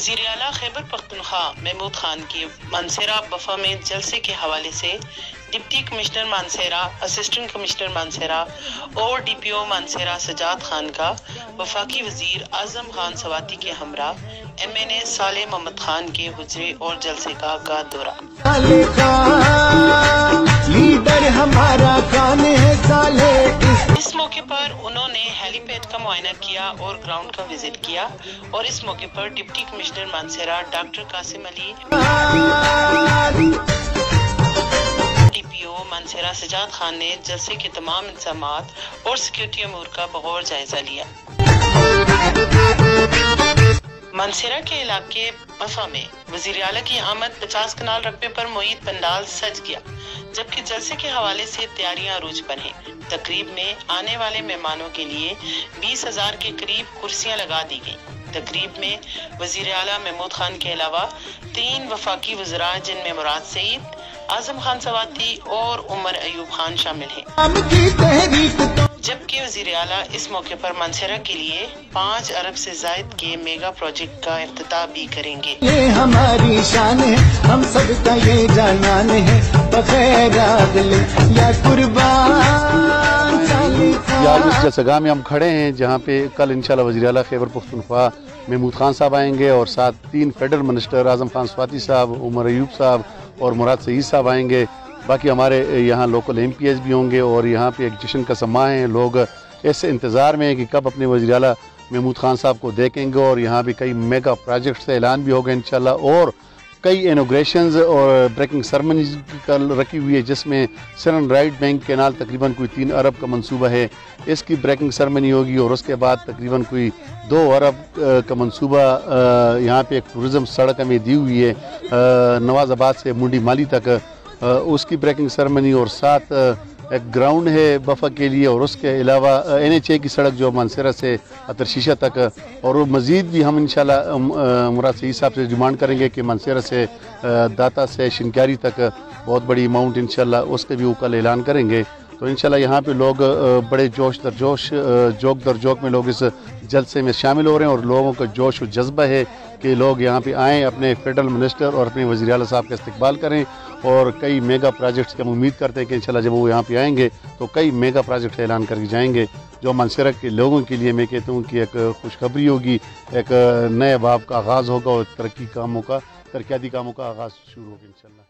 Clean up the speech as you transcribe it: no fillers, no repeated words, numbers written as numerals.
وزیر اعلیٰ خیبر پختونخوا محمود خان کی مانسہرہ بفا میں جلسے کے حوالے سے deputy commissioner Mansehra, assistant commissioner Mansehra اور D P O Mansehra Sajjad Khan کا وفاقی وزیر اعظم خان سواتی کے ہمراہ ایم این اے صالح محمد خان کے حجرے اور جلسے کا دورہ۔ اس موقع پر انہوں نے ہیلی پیڈ کا معائنہ کیا اور گراؤنڈ کا وزٹ کیا، اور اس موقع پر deputy commissioner Mansehra doctor Qasim Ali, D P O Mansehra Sajjad Khan نے جلسے کے تمام انتظامات اور سیکورٹی امور کا بغور جائزہ لیا۔ مانسہرہ کے علاقے بفا میں وزیر اعلیٰ کی آمد 50 کنال رقبے پر محیط پنڈال سج گیا، جبکہ جلسے کے حوالے سے تیاریاں عروج پر ہیں۔ تقریب میں آنے والے مہمانوں کے لیے 20,000 کے قریب کرسیاں لگا دی گئیں۔ تقریب میں وزیر اعلیٰ محمود خان کے علاوہ 3 وفاقی وزراء جن میں مراد سعید، اعظم خان سواتی اور عمر ایوب خان شامل ہیں، جبکہ وزیر اعلیٰ اس موقع پر مانسہرہ کے لیے 5 ارب سے زائد کے میگا پروجیکٹ کا افتتاح بھی کریں گے۔ یہ ہماری شان ہے، ہم سب کا یہ جانان ہے، بخیر عادل یا قربان چالی۔ آج اس جلسگاہ میں ہم کھڑے ہیں جہاں پہ کل انشاءاللہ وزیر اعلیٰ خیبر پختونخوا محمود خان صاحب آئیں گے، اور ساتھ 3 فیڈرل منسٹر اعظم خان سواتی صاحب، عمر ایوب صاحب اور مراد سعید صاحب آئیں گے۔ باقی ہمارے یہاں لوکل ایم پی ایس بھی ہوں گے، اور یہاں پہ ایک جشن کا سماں ہے۔ لوگ اس انتظار میں ہیں کہ کب اپنے وزیر اعلیٰ محمود خان صاحب کو دیکھیں گے، اور یہاں بھی کئی میگا پروجیکٹس کا اعلان بھی ہوگا انشاءاللہ، اور کئی انوگریشنز اور بریکنگ سرمنیز کل رکھی ہوئی ہے، جس میں سرن رائٹ بینک کینال تقریباً کوئی 3 ارب کا منصوبہ ہے، اس کی بریکنگ سرمنی ہوگی، اور اس کے بعد تقریباً کوئی 2 ارب کا منصوبہ یہاں پہ ایک ٹورزم سڑک ہمیں دی ہوئی ہے نواز آباد سے منڈی مالی تک، اس کی بریکنگ سرمنی، اور ساتھ ایک گراؤنڈ ہے بفا کے لیے، اور اس کے علاوہ NH کی سڑک جو مانسہرہ سے ترشیشہ تک، اور وہ مزید بھی ہم انشاءاللہ مراد سعید صاحب سے ڈیمانڈ کریں گے کہ مانسہرہ سے داتا سے شنکیاری تک بہت بڑی اماؤنٹ انشاءاللہ اس کے بھی وہ کل اعلان کریں گے۔ تو انشاءاللہ یہاں پہ لوگ بڑے جوش در جوش، جوک در جوک میں لوگ اس جلسے میں شامل ہو رہے ہیں، اور لوگوں کا جوش و جذبہ ہے کہ لوگ یہاں پہ آئیں، اپنے فیڈرل منسٹر اور اپنے وزیر اعلیٰ صاحب کا استقبال کریں، اور کئی میگا پروجیکٹس کی ہم امید کرتے ہیں کہ انشاءاللہ جب وہ یہاں پہ آئیں گے تو کئی میگا پروجیکٹ اعلان کر کے جائیں گے، جو مانسہرہ کے لوگوں کے لیے میں کہتا ہوں کہ ایک خوشخبری ہوگی، ایک نئے باب کا آغاز ہوگا، اور ترقیاتی کاموں کا آغاز شروع ہوگا انشاءاللہ۔